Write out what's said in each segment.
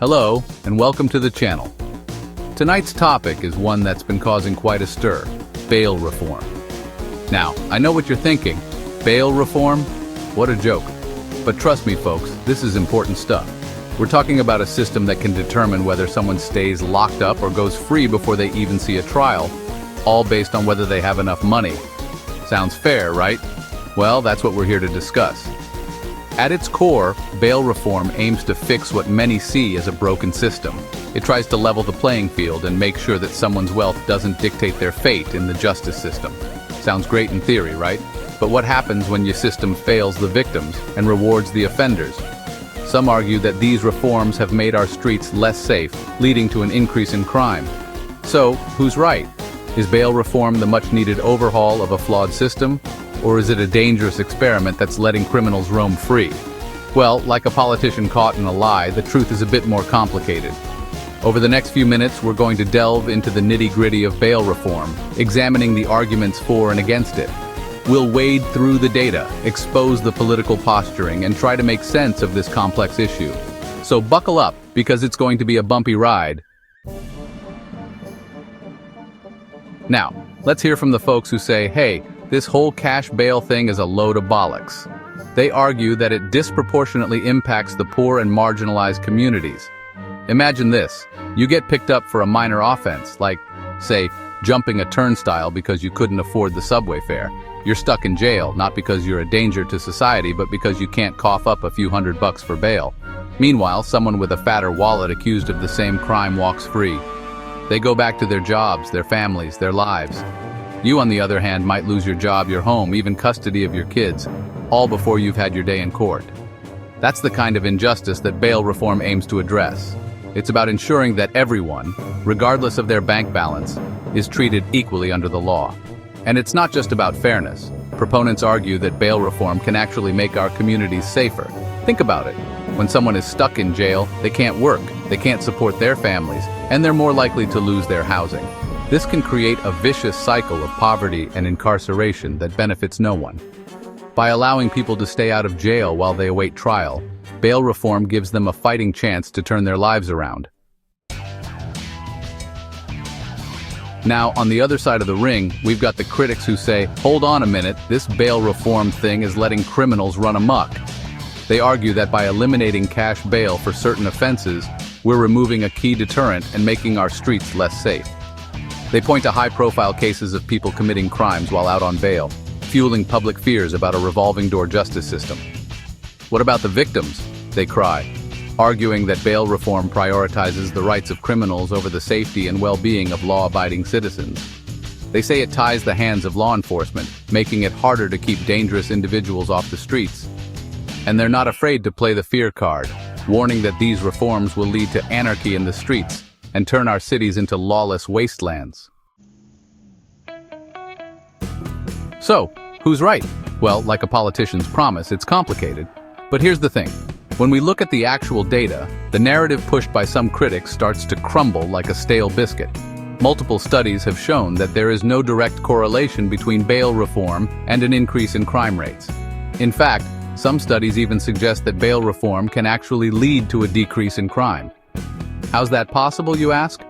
Hello, and welcome to the channel. Tonight's topic is one that's been causing quite a stir: bail reform. Now, I know what you're thinking. Bail reform? What a joke. But trust me, folks, this is important stuff. We're talking about a system that can determine whether someone stays locked up or goes free before they even see a trial, all based on whether they have enough money. Sounds fair, right? Well, that's what we're here to discuss. At its core, bail reform aims to fix what many see as a broken system. It tries to level the playing field and make sure that someone's wealth doesn't dictate their fate in the justice system. Sounds great in theory, right? But what happens when your system fails the victims and rewards the offenders? Some argue that these reforms have made our streets less safe, leading to an increase in crime. So, who's right? Is bail reform the much-needed overhaul of a flawed system? Or is it a dangerous experiment that's letting criminals roam free? Well, like a politician caught in a lie, the truth is a bit more complicated. Over the next few minutes, we're going to delve into the nitty-gritty of bail reform, examining the arguments for and against it. We'll wade through the data, expose the political posturing, and try to make sense of this complex issue. So buckle up, because it's going to be a bumpy ride. Now, let's hear from the folks who say, hey, this whole cash bail thing is a load of bollocks. They argue that it disproportionately impacts the poor and marginalized communities. Imagine this: you get picked up for a minor offense, like, say, jumping a turnstile because you couldn't afford the subway fare. You're stuck in jail, not because you're a danger to society, but because you can't cough up a few $100 for bail. Meanwhile, someone with a fatter wallet accused of the same crime walks free. They go back to their jobs, their families, their lives. You, on the other hand, might lose your job, your home, even custody of your kids, all before you've had your day in court. That's the kind of injustice that bail reform aims to address. It's about ensuring that everyone, regardless of their bank balance, is treated equally under the law. And it's not just about fairness. Proponents argue that bail reform can actually make our communities safer. Think about it. When someone is stuck in jail, they can't work, they can't support their families, and they're more likely to lose their housing. This can create a vicious cycle of poverty and incarceration that benefits no one. By allowing people to stay out of jail while they await trial, bail reform gives them a fighting chance to turn their lives around. Now, on the other side of the ring, we've got the critics who say, hold on a minute, this bail reform thing is letting criminals run amok. They argue that by eliminating cash bail for certain offenses, we're removing a key deterrent and making our streets less safe. They point to high-profile cases of people committing crimes while out on bail, fueling public fears about a revolving-door justice system. What about the victims? They cry, arguing that bail reform prioritizes the rights of criminals over the safety and well-being of law-abiding citizens. They say it ties the hands of law enforcement, making it harder to keep dangerous individuals off the streets. And they're not afraid to play the fear card, warning that these reforms will lead to anarchy in the streets and turn our cities into lawless wastelands. So, who's right? Well, like a politician's promise, it's complicated. But here's the thing. When we look at the actual data, the narrative pushed by some critics starts to crumble like a stale biscuit. Multiple studies have shown that there is no direct correlation between bail reform and an increase in crime rates. In fact, some studies even suggest that bail reform can actually lead to a decrease in crime. How's that possible, you ask?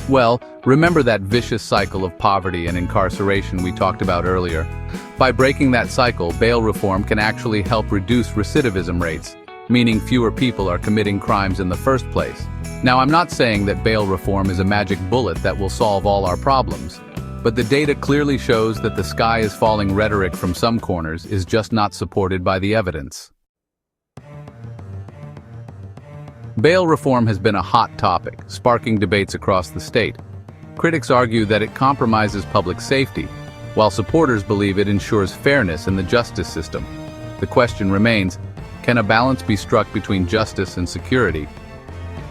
Well, remember that vicious cycle of poverty and incarceration we talked about earlier? By breaking that cycle, bail reform can actually help reduce recidivism rates, meaning fewer people are committing crimes in the first place. Now, I'm not saying that bail reform is a magic bullet that will solve all our problems, but the data clearly shows that the sky is falling rhetoric from some corners is just not supported by the evidence. Bail reform has been a hot topic, sparking debates across the state. Critics argue that it compromises public safety, while supporters believe it ensures fairness in the justice system. The question remains, can a balance be struck between justice and security?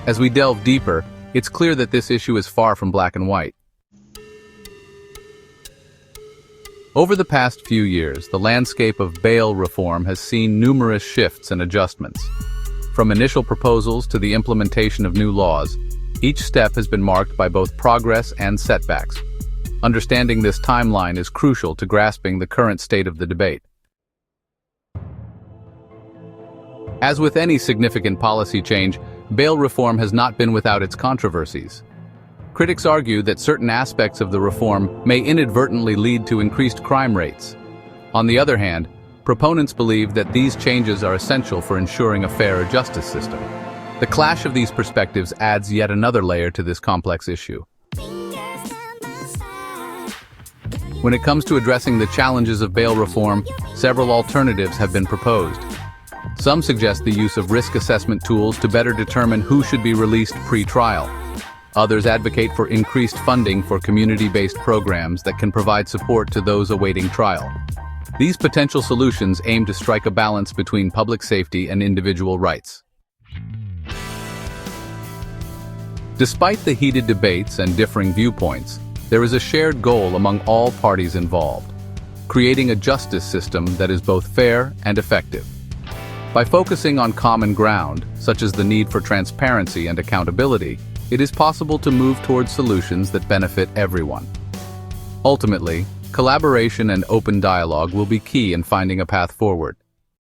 As we delve deeper, it's clear that this issue is far from black and white. Over the past few years, the landscape of bail reform has seen numerous shifts and adjustments. From initial proposals to the implementation of new laws, each step has been marked by both progress and setbacks. Understanding this timeline is crucial to grasping the current state of the debate. As with any significant policy change, bail reform has not been without its controversies. Critics argue that certain aspects of the reform may inadvertently lead to increased crime rates. On the other hand, proponents believe that these changes are essential for ensuring a fairer justice system. The clash of these perspectives adds yet another layer to this complex issue. When it comes to addressing the challenges of bail reform, several alternatives have been proposed. Some suggest the use of risk assessment tools to better determine who should be released pre-trial. Others advocate for increased funding for community-based programs that can provide support to those awaiting trial. These potential solutions aim to strike a balance between public safety and individual rights. Despite the heated debates and differing viewpoints, there is a shared goal among all parties involved: creating a justice system that is both fair and effective. By focusing on common ground, such as the need for transparency and accountability, it is possible to move towards solutions that benefit everyone. Ultimately, collaboration and open dialogue will be key in finding a path forward.